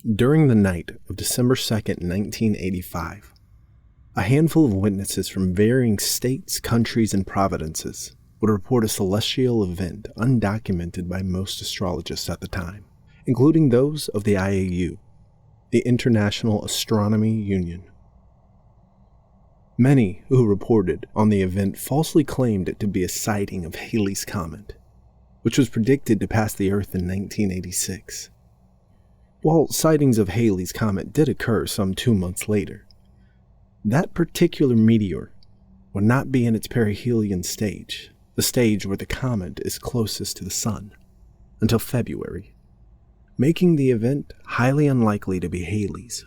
During the night of December 2nd, 1985, a handful of witnesses from varying states, countries, and provinces would report a celestial event undocumented by most astrologists at the time, including those of the IAU, the International Astronomy Union. Many who reported on the event falsely claimed it to be a sighting of Halley's Comet, which was predicted to pass the Earth in 1986. While sightings of Halley's Comet did occur some 2 months later, that particular meteor would not be in its perihelion stage, the stage where the comet is closest to the Sun, until February, making the event highly unlikely to be Halley's.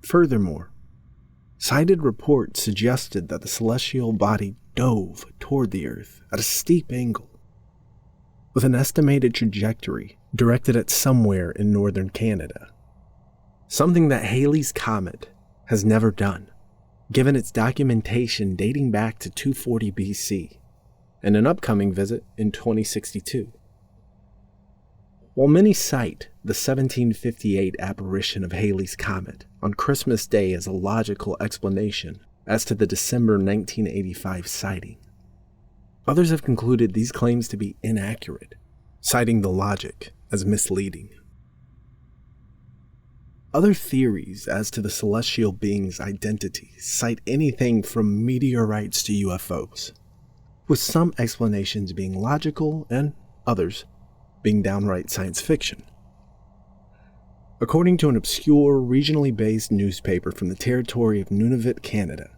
Furthermore, cited reports suggested that the celestial body dove toward the Earth at a steep angle, with an estimated trajectory directed at somewhere in northern Canada, something that Halley's Comet has never done, given its documentation dating back to 240 BC and an upcoming visit in 2062. While many cite the 1758 apparition of Halley's Comet on Christmas Day as a logical explanation as to the December 1985 sighting, others have concluded these claims to be inaccurate, citing the logic as misleading. Other theories as to the celestial being's identity cite anything from meteorites to UFOs, with some explanations being logical and others being downright science fiction. According to an obscure, regionally based newspaper from the territory of Nunavut, Canada,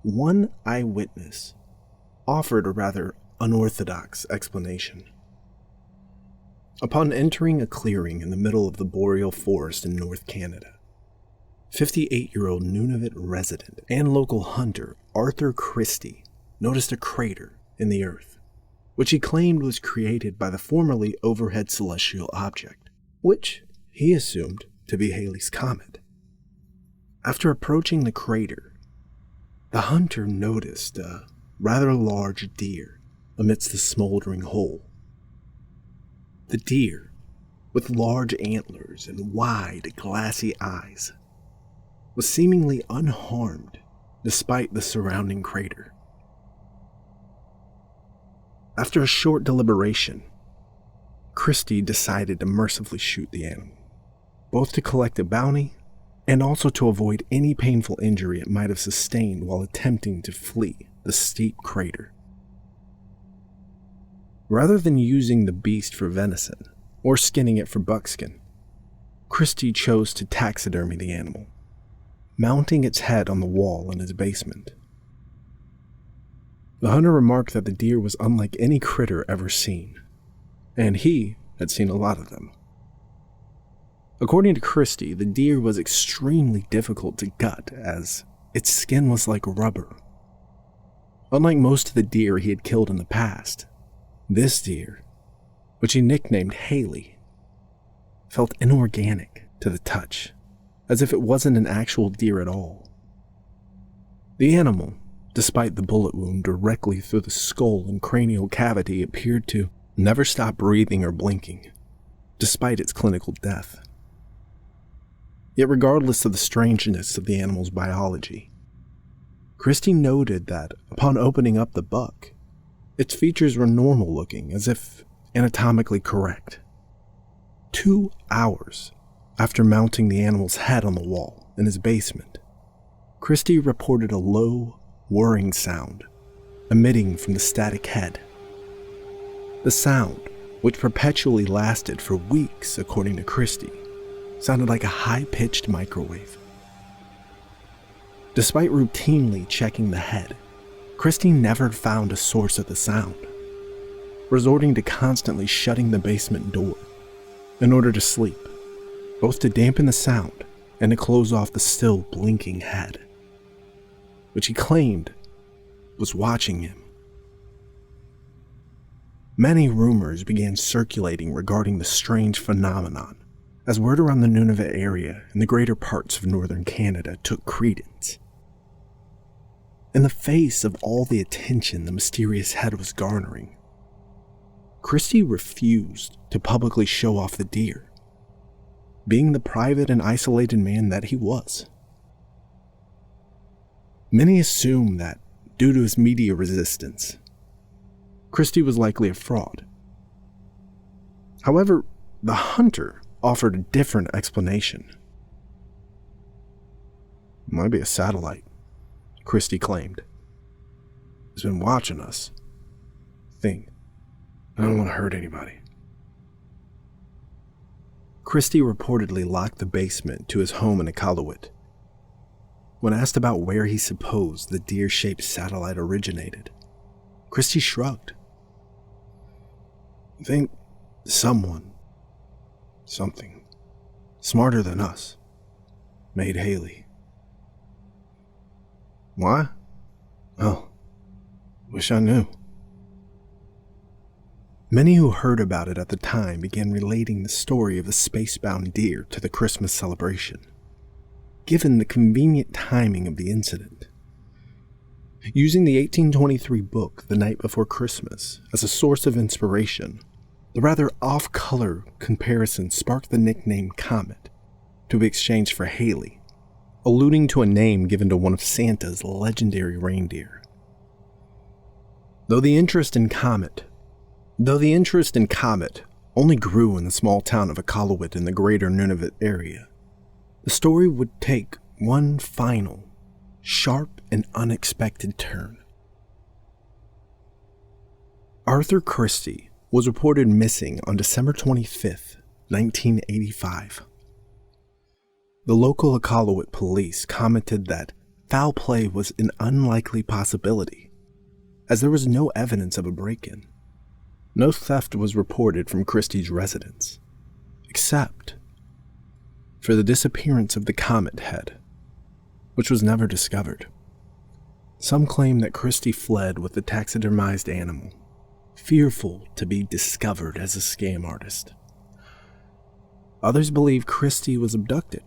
one eyewitness offered a rather unorthodox explanation. Upon entering a clearing in the middle of the boreal forest in North Canada, 58-year-old Nunavut resident and local hunter Arthur Christie noticed a crater in the earth, which he claimed was created by the formerly overhead celestial object, which he assumed to be Halley's Comet. After approaching the crater, the hunter noticed a rather large deer amidst the smoldering hole. The deer, with large antlers and wide, glassy eyes, was seemingly unharmed despite the surrounding crater. After a short deliberation, Christie decided to mercifully shoot the animal, both to collect a bounty and also to avoid any painful injury it might have sustained while attempting to flee the steep crater. Rather than using the beast for venison or skinning it for buckskin, Christie chose to taxidermy the animal, mounting its head on the wall in his basement. The hunter remarked that the deer was unlike any critter ever seen, and he had seen a lot of them. According to Christie, the deer was extremely difficult to gut as its skin was like rubber. Unlike most of the deer he had killed in the past, this deer, which he nicknamed Halley, felt inorganic to the touch, as if it wasn't an actual deer at all. The animal, despite the bullet wound directly through the skull and cranial cavity, appeared to never stop breathing or blinking, despite its clinical death. Yet regardless of the strangeness of the animal's biology, Christie noted that upon opening up the buck, its features were normal looking, as if anatomically correct. 2 hours after mounting the animal's head on the wall in his basement, Christie reported a low, whirring sound emitting from the static head. The sound, which perpetually lasted for weeks according to Christie, sounded like a high-pitched microwave. Despite routinely checking the head, Christie never found a source of the sound, resorting to constantly shutting the basement door in order to sleep, both to dampen the sound and to close off the still blinking head, which he claimed was watching him. Many rumors began circulating regarding the strange phenomenon, as word around the Nunavut area and the greater parts of northern Canada took credence. In the face of all the attention the mysterious head was garnering, Christie refused to publicly show off the deer, being the private and isolated man that he was. Many assume that, due to his media resistance, Christie was likely a fraud. However, the hunter offered a different explanation. "It might be a satellite," Christie claimed. "He's been watching us. I don't want to hurt anybody." Christie reportedly locked the basement to his home in Iqaluit. When asked about where he supposed the deer-shaped satellite originated, Christie shrugged. "I think something smarter than us made Haley." "Why?" "Oh, wish I knew." Many who heard about it at the time began relating the story of the spacebound deer to the Christmas celebration, given the convenient timing of the incident. Using the 1823 book The Night Before Christmas as a source of inspiration, the rather off-color comparison sparked the nickname Comet to be exchanged for Haley, alluding to a name given to one of Santa's legendary reindeer. Though the interest in Comet only grew in the small town of Iqaluit in the greater Nunavut area, the story would take one final, sharp and unexpected turn. Arthur Christie was reported missing on December 25th, 1985. The local Iqaluit police commented that foul play was an unlikely possibility, as there was no evidence of a break-in. No theft was reported from Christie's residence, except for the disappearance of the Comet head, which was never discovered. Some claim that Christie fled with the taxidermized animal, fearful to be discovered as a scam artist. Others believe Christie was abducted,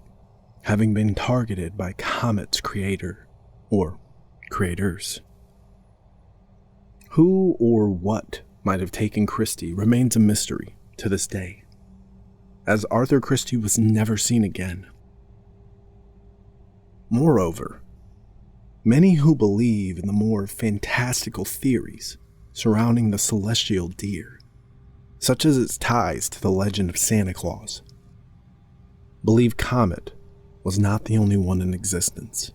having been targeted by Comet's creator or creators. Who or what might have taken Christie remains a mystery to this day, as Arthur Christie was never seen again. Moreover, many who believe in the more fantastical theories surrounding the celestial deer, such as its ties to the legend of Santa Claus, believe Comet was not the only one in existence.